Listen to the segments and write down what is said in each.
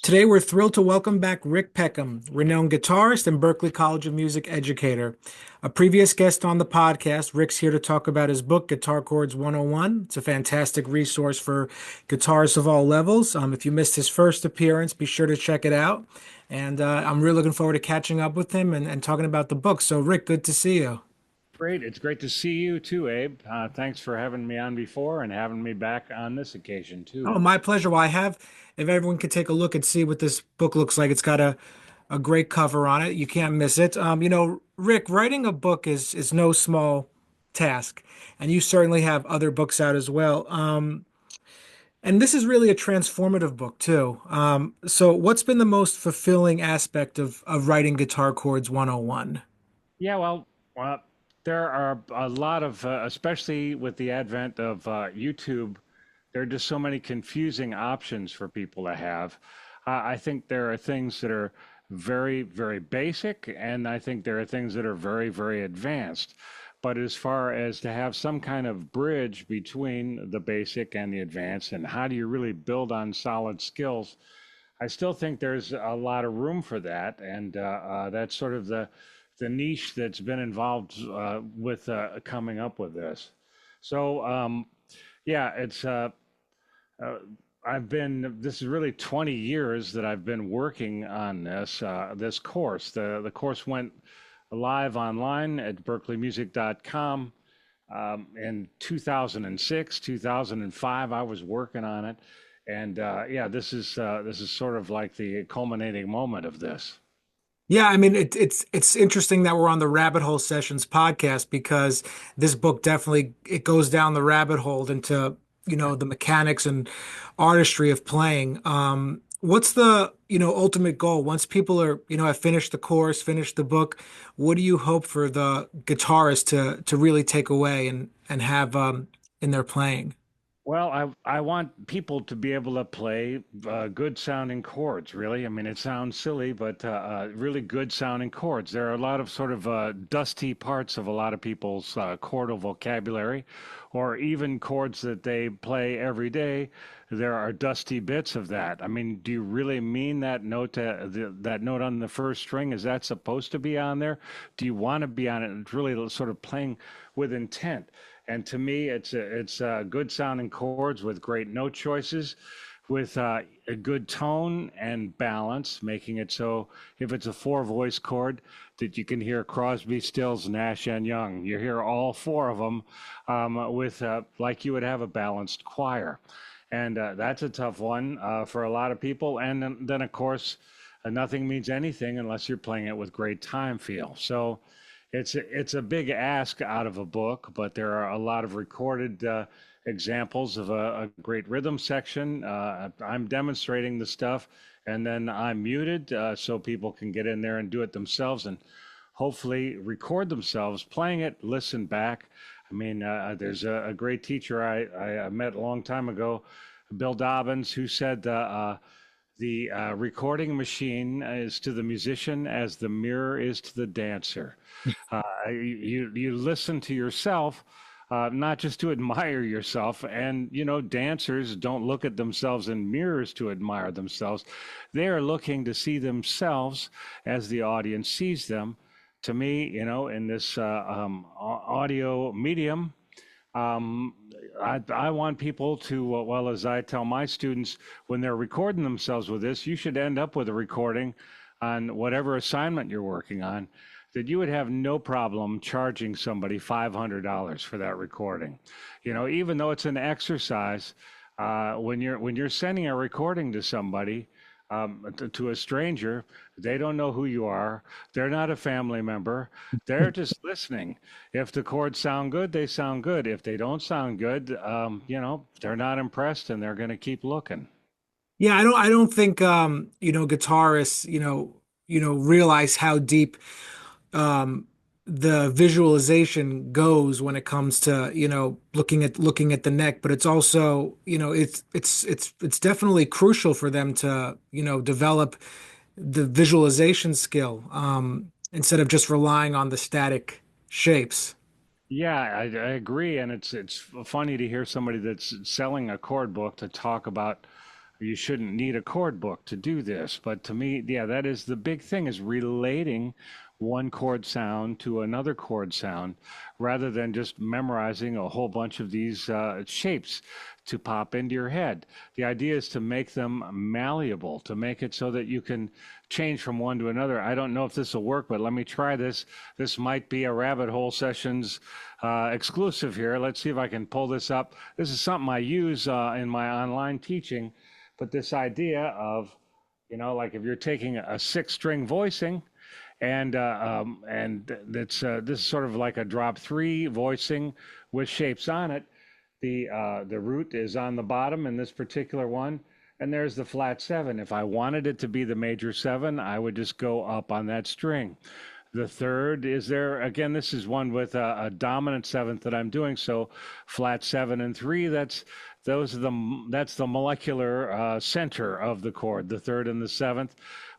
Today, we're thrilled to welcome back Rick Peckham, renowned guitarist and Berklee College of Music educator. A previous guest on the podcast, Rick's here to talk about his book, Guitar Chords 101. It's a fantastic resource for guitarists of all levels. If you missed his first appearance, be sure to check it out. And I'm really looking forward to catching up with him and talking about the book. So, Rick, good to see you. Great. It's great to see you too, Abe. Thanks for having me on before and having me back on this occasion too. Oh, my pleasure. Well, if everyone could take a look and see what this book looks like, it's got a great cover on it. You can't miss it. Rick, writing a book is no small task, and you certainly have other books out as well. And this is really a transformative book too. So what's been the most fulfilling aspect of writing Guitar Chords 101? Yeah, well, there are a lot of, especially with the advent of YouTube, there are just so many confusing options for people to have. I think there are things that are very, very basic, and I think there are things that are very, very advanced. But as far as to have some kind of bridge between the basic and the advanced, and how do you really build on solid skills, I still think there's a lot of room for that, and that's sort of the niche that's been involved with coming up with this. So yeah, it's uh, I've been. This is really 20 years that I've been working on this course. The course went live online at berkleemusic.com in 2006, 2005. I was working on it, and yeah, this is sort of like the culminating moment of this. Yeah, I mean it's interesting that we're on the Rabbit Hole Sessions podcast because this book definitely it goes down the rabbit hole into, the mechanics and artistry of playing. What's the, ultimate goal? Once people are, have finished the course, finished the book, what do you hope for the guitarist to really take away and have in their playing? Well, I want people to be able to play good sounding chords, really. I mean, it sounds silly, but really good sounding chords. There are a lot of sort of dusty parts of a lot of people's chordal vocabulary, or even chords that they play every day. There are dusty bits of that. I mean, do you really mean that note, that note on the first string? Is that supposed to be on there? Do you want to be on it? It's really sort of playing with intent. And to me, it's good sounding chords with great note choices, with a good tone and balance, making it so if it's a four voice chord that you can hear Crosby, Stills, Nash, and Young. You hear all four of them with like you would have a balanced choir. And that's a tough one for a lot of people. And then of course, nothing means anything unless you're playing it with great time feel. So it's a big ask out of a book, but there are a lot of recorded examples of a great rhythm section. I'm demonstrating the stuff, and then I'm muted so people can get in there and do it themselves, and hopefully record themselves playing it, listen back. I mean, there's a great teacher I met a long time ago, Bill Dobbins, who said the recording machine is to the musician as the mirror is to the dancer. You listen to yourself, not just to admire yourself. And dancers don't look at themselves in mirrors to admire themselves. They are looking to see themselves as the audience sees them. To me, in this audio medium, um, I want people to, well, as I tell my students, when they're recording themselves with this, you should end up with a recording on whatever assignment you're working on, that you would have no problem charging somebody $500 for that recording. Even though it's an exercise, when you're sending a recording to somebody, to a stranger, they don't know who you are. They're not a family member. They're just listening. If the chords sound good, they sound good. If they don't sound good, they're not impressed and they're going to keep looking. Yeah, I don't think guitarists, realize how deep um the visualization goes when it comes to, looking at the neck, but it's also, it's definitely crucial for them to, develop the visualization skill instead of just relying on the static shapes. Yeah, I agree, and it's funny to hear somebody that's selling a chord book to talk about you shouldn't need a chord book to do this. But to me, yeah, that is the big thing, is relating one chord sound to another chord sound rather than just memorizing a whole bunch of these shapes to pop into your head. The idea is to make them malleable, to make it so that you can change from one to another. I don't know if this will work, but let me try this. This might be a rabbit hole sessions exclusive here. Let's see if I can pull this up. This is something I use in my online teaching, but this idea of, like if you're taking a six string voicing, and it's this is sort of like a drop three voicing with shapes on it. The root is on the bottom in this particular one, and there's the flat seven. If I wanted it to be the major seven, I would just go up on that string. The third is there again. This is one with a dominant seventh that I'm doing. So flat seven and three. That's the molecular center of the chord. The third and the seventh.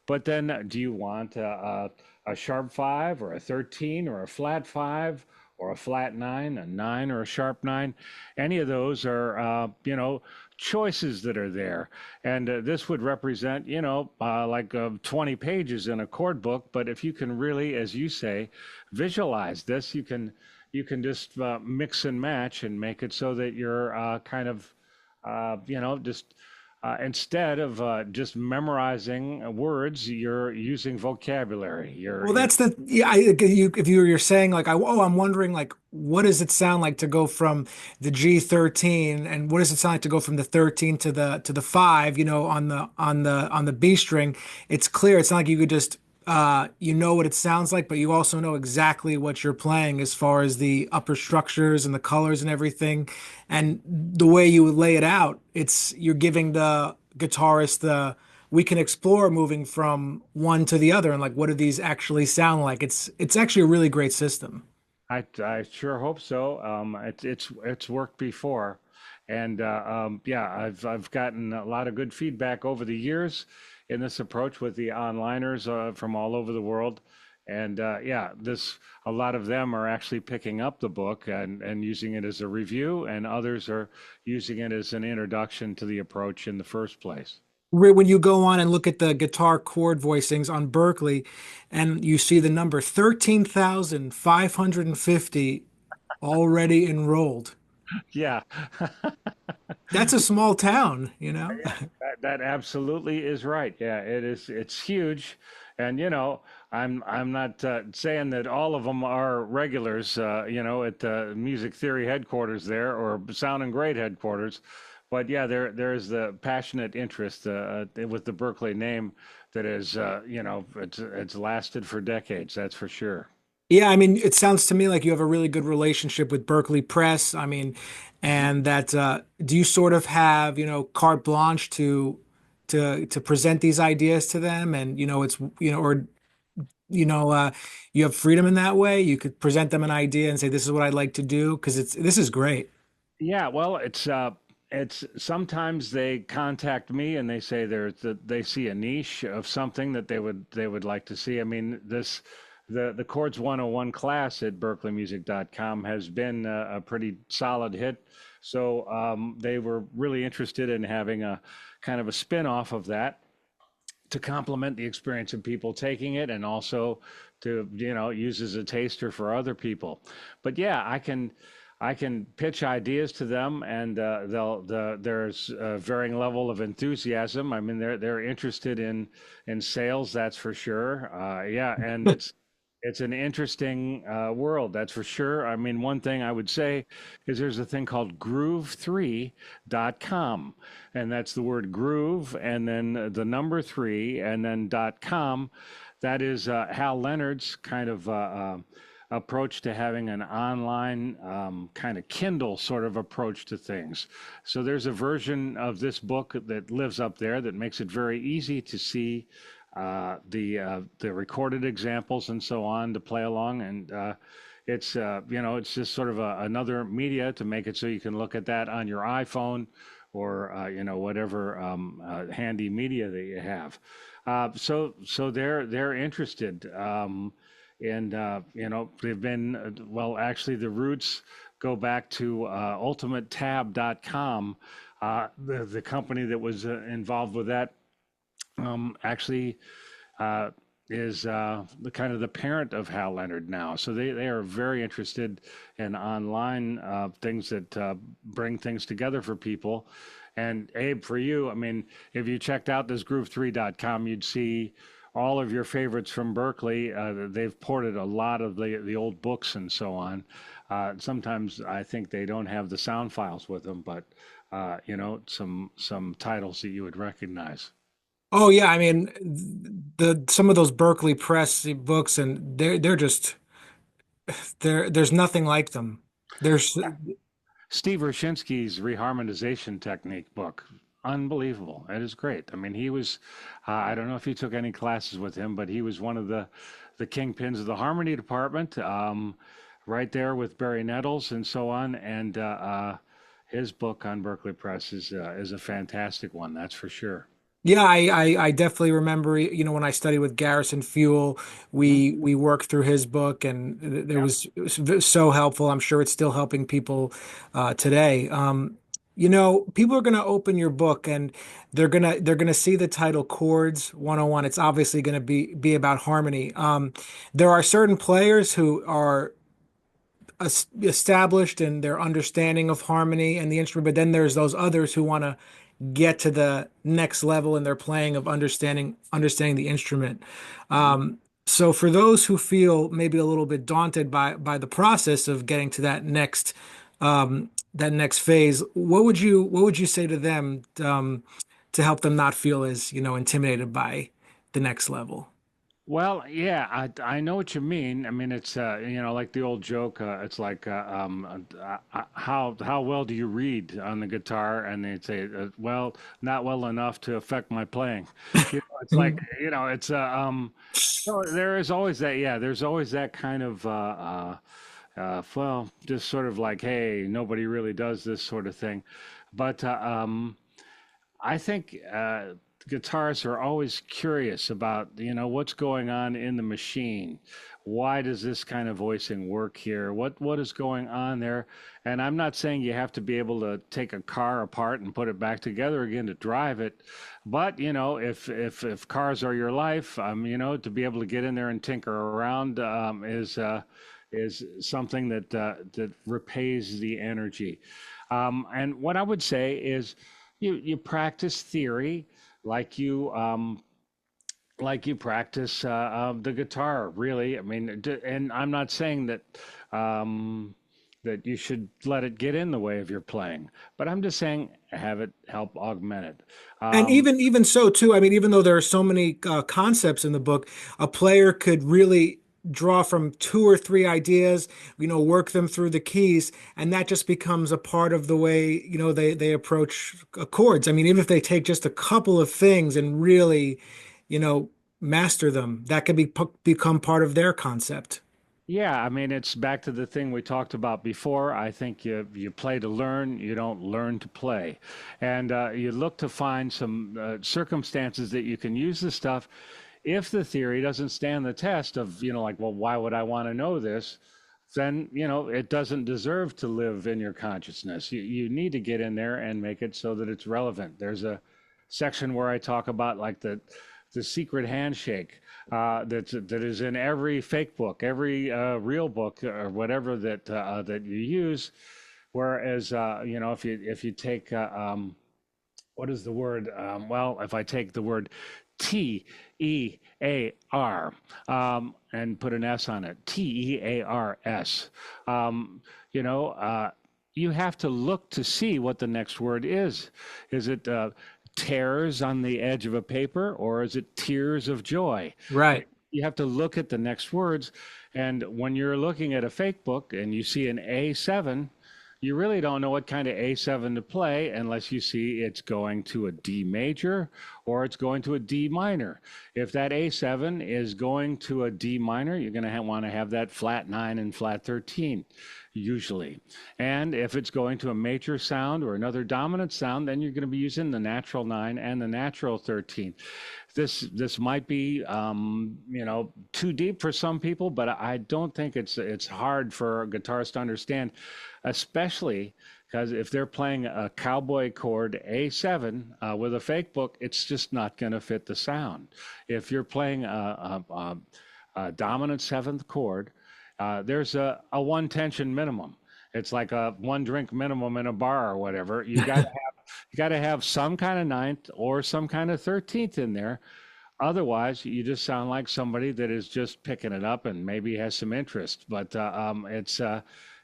But then, do you want a sharp five or a 13 or a flat five or a flat nine, a nine or a sharp nine? Any of those are, choices that are there. And this would represent, like 20 pages in a chord book. But if you can really, as you say, visualize this, you can just mix and match and make it so that you're kind of, just instead of just memorizing words, you're using vocabulary. Well, that's the yeah. If you're saying like, I'm wondering like, what does it sound like to go from the G13, and what does it sound like to go from the 13 to the five? On the B string, it's clear. It's not like you could just you know what it sounds like, but you also know exactly what you're playing as far as the upper structures and the colors and everything, and the way you would lay it out. You're giving the guitarist the we can explore moving from one to the other and like what do these actually sound like. It's actually a really great system. I sure hope so. It's worked before, and yeah, I've gotten a lot of good feedback over the years in this approach with the onliners from all over the world, and yeah, this a lot of them are actually picking up the book and using it as a review, and others are using it as an introduction to the approach in the first place. When you go on and look at the guitar chord voicings on Berklee and you see the number 13,550 already enrolled. Yeah. That's a small town. That absolutely is right. Yeah, it is. It's huge, and I'm not saying that all of them are regulars. At the Music Theory headquarters there or Sound and Great headquarters, but yeah, there's the passionate interest with the Berkeley name that is, it's lasted for decades. That's for sure. Yeah, I mean, it sounds to me like you have a really good relationship with Berkeley Press. I mean, and that do you sort of have, carte blanche to present these ideas to them and it's or you have freedom in that way. You could present them an idea and say this is what I'd like to do because this is great. Yeah, well, it's sometimes they contact me and they say they see a niche of something that they would like to see. I mean, the Chords 101 class at berkeleymusic.com has been a pretty solid hit. So they were really interested in having a kind of a spin-off of that to complement the experience of people taking it and also to use as a taster for other people. But yeah, I can pitch ideas to them, and there's a varying level of enthusiasm. I mean, they're interested in sales, that's for sure. Yeah, and it's an interesting world, that's for sure. I mean, one thing I would say is there's a thing called groove3.com, and that's the word groove and then the number three and then .com. That is Hal Leonard's kind of approach to having an online kind of Kindle sort of approach to things. So there's a version of this book that lives up there that makes it very easy to see the recorded examples and so on to play along, and it's just sort of another media to make it so you can look at that on your iPhone or whatever handy media that you have. So they're interested, and they've been well. Actually, the roots go back to ultimatetab.com. The company that was involved with that actually uh, is the kind of the parent of Hal Leonard now. So they are very interested in online things that bring things together for people. And Abe, for you, I mean, if you checked out this groove3.com, you'd see all of your favorites from Berklee. They've ported a lot of the old books and so on. Sometimes I think they don't have the sound files with them, but some titles that you would recognize. Oh yeah, I mean the some of those Berkeley Press books, and they're just there's nothing like them. There's Steve Rushinsky's reharmonization technique book, unbelievable. It is great. I mean, he was, I don't know if you took any classes with him, but he was one of the kingpins of the harmony department, right there with Barry Nettles and so on. And his book on Berkeley Press is a fantastic one, that's for sure. Yeah, I definitely remember, when I studied with Garrison Fuel, Mhm. we worked through his book, and it was so helpful. I'm sure it's still helping people today. People are going to open your book, and they're gonna see the title Chords 101. It's obviously going to be about harmony. There are certain players who are established in their understanding of harmony and the instrument, but then there's those others who want to get to the next level in their playing of understanding the instrument. Mhm. So for those who feel maybe a little bit daunted by the process of getting to that next phase, what would you say to them to help them not feel as intimidated by the next level? Well, yeah, I know what you mean. I mean, it's like the old joke. It's like how well do you read on the guitar? And they'd say, well, not well enough to affect my playing. It's like it's so there is always that. Yeah, there's always that kind of well, just sort of like, hey, nobody really does this sort of thing. But I think guitarists are always curious about, what's going on in the machine. Why does this kind of voicing work here? What is going on there? And I'm not saying you have to be able to take a car apart and put it back together again to drive it, but if cars are your life, to be able to get in there and tinker around is something that repays the energy. And what I would say is you practice theory like you practice the guitar. Really, I mean, and I'm not saying that you should let it get in the way of your playing, but I'm just saying have it help augment it. And Um, even so too, I mean, even though there are so many concepts in the book, a player could really draw from two or three ideas, work them through the keys, and that just becomes a part of the way, they approach chords. I mean, even if they take just a couple of things and really, you know, master them, that could become part of their concept. Yeah, I mean, it's back to the thing we talked about before. I think you play to learn, you don't learn to play. And you look to find some circumstances that you can use the stuff. If the theory doesn't stand the test of, like, well, why would I want to know this? Then, it doesn't deserve to live in your consciousness. You need to get in there and make it so that it's relevant. There's a section where I talk about like the secret handshake that is in every fake book, every real book, or whatever that you use. Whereas if you take what is the word? Well, if I take the word TEAR and put an S on it, TEARS, um, you know. You have to look to see what the next word is. Is it tears on the edge of a paper, or is it tears of joy? Right. You have to look at the next words. And when you're looking at a fake book and you see an A7, you really don't know what kind of A7 to play unless you see it's going to a D major or it's going to a D minor. If that A7 is going to a D minor, you're going to want to have that flat 9 and flat 13 usually. And if it's going to a major sound or another dominant sound, then you're going to be using the natural 9 and the natural 13. This might be too deep for some people, but I don't think it's hard for guitarists to understand, especially Because if they're playing a cowboy chord A7 with a fake book, it's just not going to fit the sound. If you're playing a dominant seventh chord, there's a one tension minimum. It's like a one drink minimum in a bar or whatever. You got to have some kind of ninth or some kind of 13th in there. Otherwise, you just sound like somebody that is just picking it up and maybe has some interest. But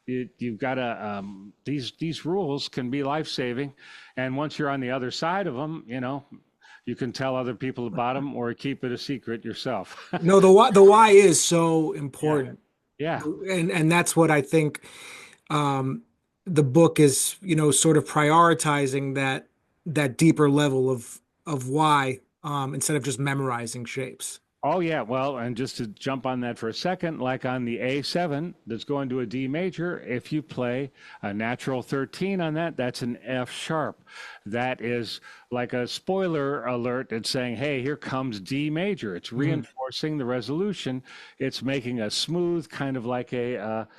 you've got to these rules can be life saving, and once you're on the other side of them, you can tell other people about them or keep it a secret yourself. No, the why is so Yeah, important. yeah. And that's what I think um, the book is, sort of prioritizing that deeper level of why, instead of just memorizing shapes. Oh yeah, well, and just to jump on that for a second, like on the A7 that's going to a D major, if you play a natural 13 on that, that's an F sharp. That is like a spoiler alert. It's saying, hey, here comes D major. It's Mhm. reinforcing the resolution. It's making a smooth kind of like a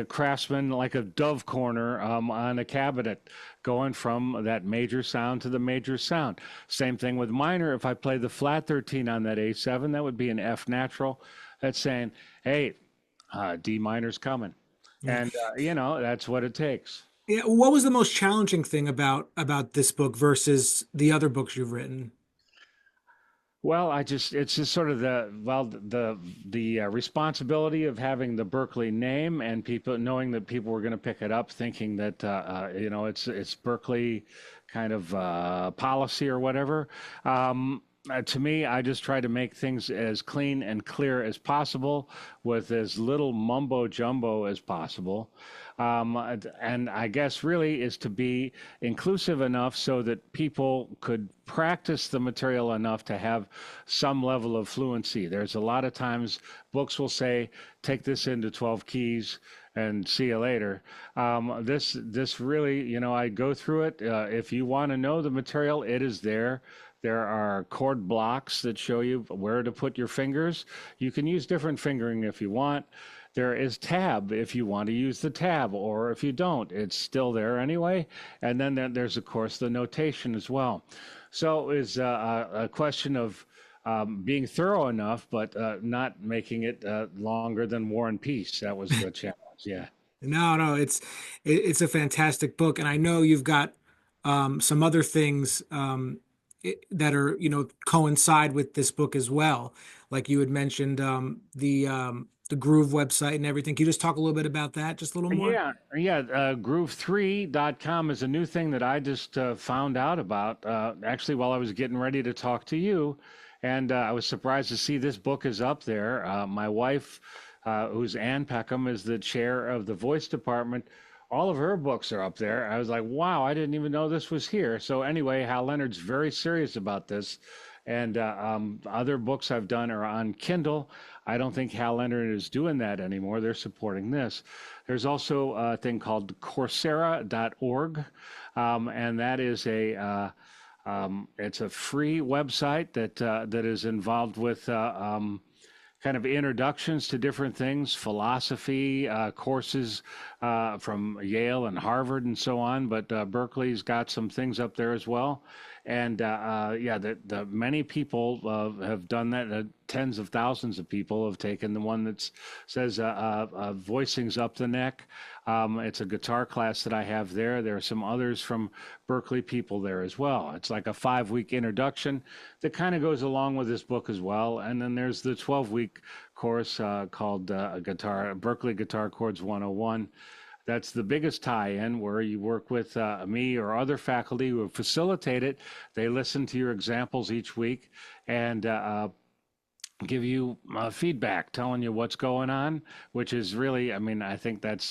craftsman, like a dove corner on a cabinet, going from that major sound to the major sound. Same thing with minor. If I play the flat 13 on that A7, that would be an F natural. That's saying, hey, D minor's coming. Yeah. And, that's what it takes. Yeah. What was the most challenging thing about this book versus the other books you've written? Well, it's just sort of the responsibility of having the Berklee name and people knowing that people were going to pick it up, thinking that it's Berklee kind of policy or whatever. To me, I just try to make things as clean and clear as possible with as little mumbo jumbo as possible. And I guess really is to be inclusive enough so that people could practice the material enough to have some level of fluency. There's a lot of times books will say, take this into 12 keys and see you later. This really, I go through it. If you want to know the material, it is there. There are chord blocks that show you where to put your fingers. You can use different fingering if you want. There is tab if you want to use the tab, or if you don't, it's still there anyway. And then there's, of course, the notation as well. So it's a question of being thorough enough, but not making it longer than War and Peace. That was the challenge. Yeah. No, no, it's a fantastic book, and I know you've got some other things that are, coincide with this book as well. Like you had mentioned, the Groove website and everything. Can you just talk a little bit about that, just a little more? Yeah, yeah. Groove3.com is a new thing that I just found out about actually while I was getting ready to talk to you. And I was surprised to see this book is up there. My wife, who's Ann Peckham, is the chair of the voice department. All of her books are up there. I was like, wow, I didn't even know this was here. So, anyway, Hal Leonard's very serious about this. And other books I've done are on Kindle. I don't think Hal Leonard is doing that anymore. They're supporting this. There's also a thing called Coursera.org, and that is it's a free website that is involved with kind of introductions to different things, philosophy courses from Yale and Harvard and so on. But Berkeley's got some things up there as well. And yeah, the many people have done that. Tens of thousands of people have taken the one that says voicings up the neck. It's a guitar class that I have there. There are some others from Berklee people there as well. It's like a 5-week introduction that kind of goes along with this book as well. And then there's the 12-week course called Berklee Guitar Chords 101. That's the biggest tie-in where you work with me or other faculty who facilitate it. They listen to your examples each week and give you feedback, telling you what's going on, which is really, I mean, I think that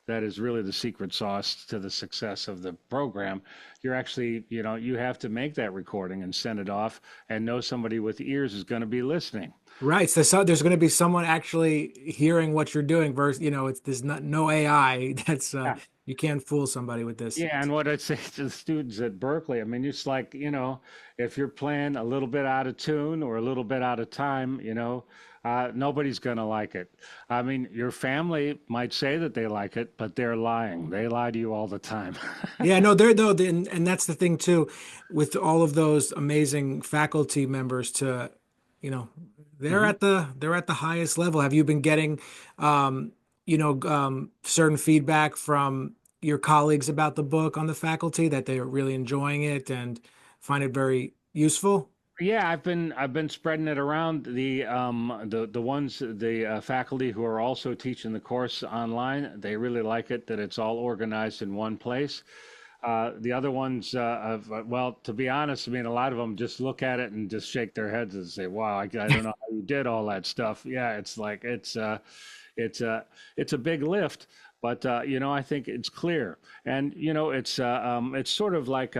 is really the secret sauce to the success of the program. You're actually, you have to make that recording and send it off and know somebody with ears is going to be listening. Right. So there's going to be someone actually hearing what you're doing versus, it's there's not no AI that's Yeah. You can't fool somebody with this. Yeah, and what I'd say to the students at Berkeley, I mean, it's like, if you're playing a little bit out of tune or a little bit out of time, nobody's going to like it. I mean, your family might say that they like it, but they're lying. They lie to you all the time. Yeah, no, they're though, and that's the thing too, with all of those amazing faculty members to, you know, hmm they're at the highest level. Have you been getting, certain feedback from your colleagues about the book on the faculty that they're really enjoying it and find it very useful? Yeah, I've been spreading it around the ones the faculty who are also teaching the course online. They really like it that it's all organized in one place. The other ones, well, to be honest, I mean, a lot of them just look at it and just shake their heads and say, "Wow, I don't know how you did all that stuff." Yeah, it's like it's it's a big lift, but I think it's clear, and it's sort of like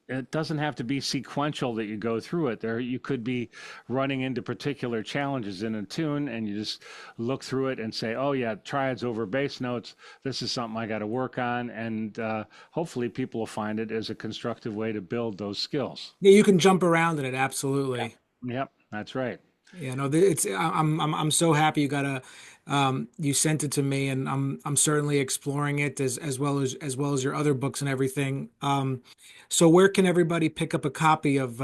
it doesn't have to be sequential that you go through it. There, you could be running into particular challenges in a tune, and you just look through it and say, "Oh yeah, triads over bass notes. This is something I got to work on." And hopefully, people will find it as a constructive way to build those skills. Yeah, you can jump around in it, absolutely. Yep, that's right. Yeah, no, it's I'm so happy you got a you sent it to me, and I'm certainly exploring it as well as your other books and everything. So where can everybody pick up a copy of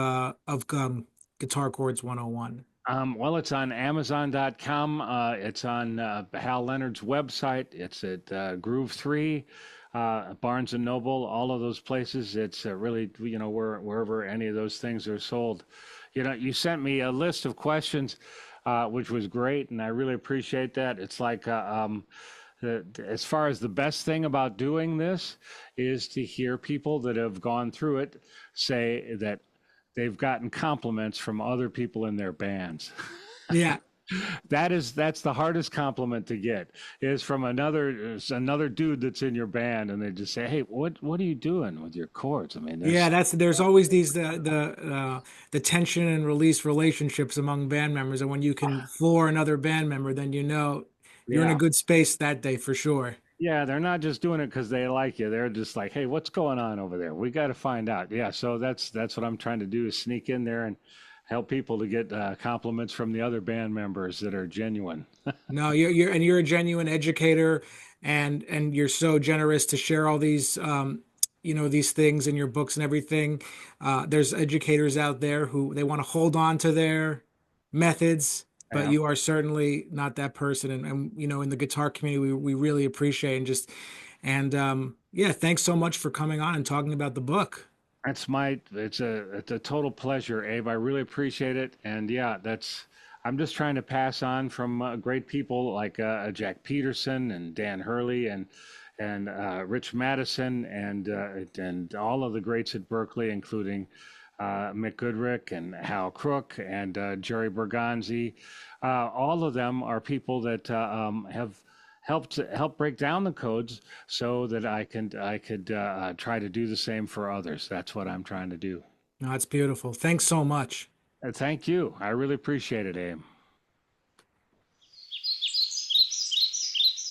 Guitar Chords 101? Well, it's on Amazon.com. It's on Hal Leonard's website. It's at Groove 3, Barnes and Noble, all of those places. It's really, wherever any of those things are sold. You sent me a list of questions, which was great, and I really appreciate that. It's like, as far as the best thing about doing this is to hear people that have gone through it say that they've gotten compliments from other people in their bands. Yeah. That's the hardest compliment to get is from another dude that's in your band, and they just say, "Hey, what are you doing with your chords?" I mean, Yeah, there's there's always these the tension and release relationships among band members, and when you can floor another band member, then you know you're in a yeah. good space that day for sure. Yeah, they're not just doing it because they like you. They're just like, "Hey, what's going on over there? We got to find out." Yeah, so that's what I'm trying to do is sneak in there and help people to get compliments from the other band members that are genuine. No, you're a genuine educator, and you're so generous to share all these these things in your books and everything. There's educators out there who they want to hold on to their methods, but Yeah. you are certainly not that person. And in the guitar community, we really appreciate and yeah, thanks so much for coming on and talking about the book. It's a total pleasure, Abe. I really appreciate it. And yeah, I'm just trying to pass on from great people like Jack Peterson and Dan Hurley and Rich Madison and all of the greats at Berklee, including Mick Goodrick and Hal Crook and Jerry Bergonzi. All of them are people that have help break down the codes so that I could try to do the same for others. That's what I'm trying to do. No, it's beautiful. Thanks so much. Thank you. I really appreciate it, Abe.